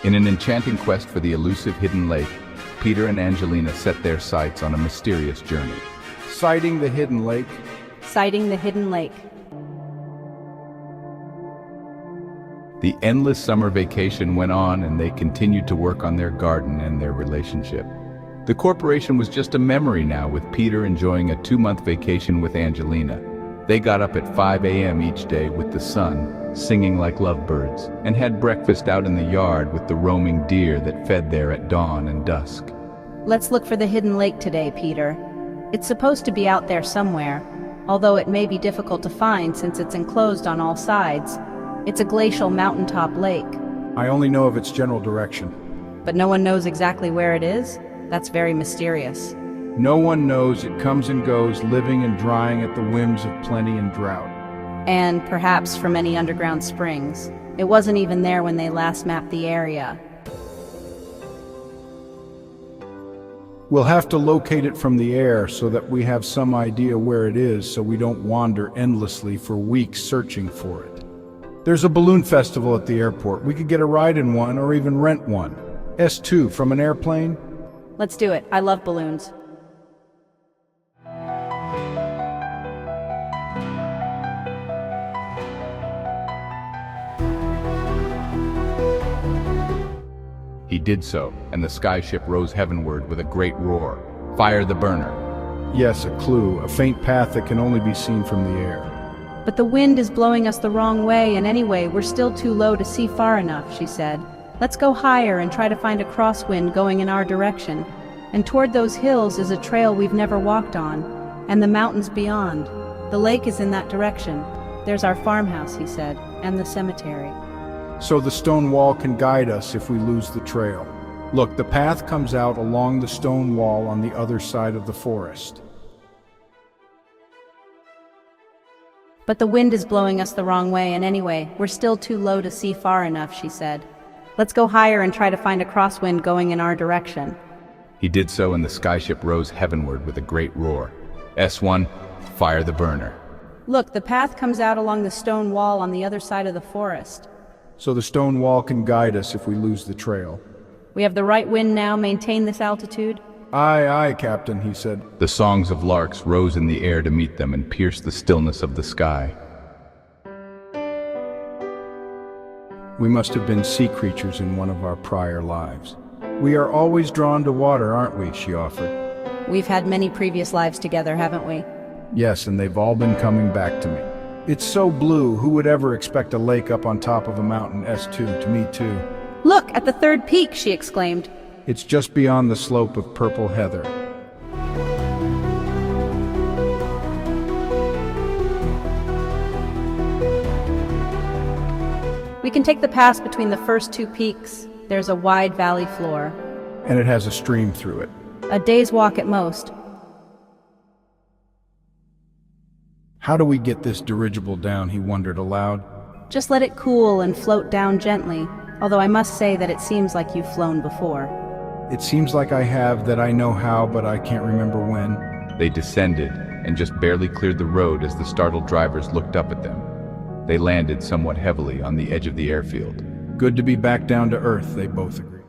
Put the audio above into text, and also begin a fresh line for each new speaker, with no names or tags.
In an enchanting quest for the elusive hidden lake, Peter and Angelina set their sights on a mysterious journey.
Sighting the hidden lake.
Sighting the hidden lake.
The endless summer vacation went on, and they continued to work on their garden and their relationship. The corporation was just a memory now, with Peter enjoying a 2-month vacation with Angelina. They got up at 5 a.m. each day with the sun, singing like lovebirds, and had breakfast out in the yard with the roaming deer that fed there at dawn and dusk.
Let's look for the hidden lake today, Peter. It's supposed to be out there somewhere, although it may be difficult to find since it's enclosed on all sides. It's a glacial mountaintop lake.
I only know of its general direction.
But no one knows exactly where it is? That's very mysterious.
No one knows. It comes and goes, living and drying at the whims of plenty and drought.
And perhaps from any underground springs. It wasn't even there when they last mapped the area.
We'll have to locate it from the air so that we have some idea where it is, so we don't wander endlessly for weeks searching for it. There's a balloon festival at the airport. We could get a ride in one or even rent one. S2 from an airplane?
Let's do it. I love balloons.
He did so, and the skyship rose heavenward with a great roar. Fire the burner.
Yes, a clue, a faint path that can only be seen from the air.
But the wind is blowing us the wrong way, and anyway, we're still too low to see far enough, she said. Let's go higher and try to find a crosswind going in our direction. And toward those hills is a trail we've never walked on, and the mountains beyond. The lake is in that direction. There's our farmhouse, he said, and the cemetery.
So the stone wall can guide us if we lose the trail. Look, the path comes out along the stone wall on the other side of the forest.
But the wind is blowing us the wrong way, and anyway, we're still too low to see far enough, she said. Let's go higher and try to find a crosswind going in our direction.
He did so, and the skyship rose heavenward with a great roar. S1, fire the burner.
Look, the path comes out along the stone wall on the other side of the forest.
So the stone wall can guide us if we lose the trail.
We have the right wind now. Maintain this altitude.
Aye, aye, Captain, he said.
The songs of larks rose in the air to meet them and pierced the stillness of the sky.
We must have been sea creatures in one of our prior lives. We are always drawn to water, aren't we? She offered.
We've had many previous lives together, haven't we?
Yes, and they've all been coming back to me. It's so blue, who would ever expect a lake up on top of a mountain? S2, to me too.
Look, at the third peak, she exclaimed.
It's just beyond the slope of purple heather.
We can take the pass between the first two peaks. There's a wide valley floor.
And it has a stream through it.
A day's walk at most.
How do we get this dirigible down? He wondered aloud.
Just let it cool and float down gently, although I must say that it seems like you've flown before.
It seems like I have, that I know how, but I can't remember when.
They descended and just barely cleared the road as the startled drivers looked up at them. They landed somewhat heavily on the edge of the airfield.
Good to be back down to earth, they both agreed.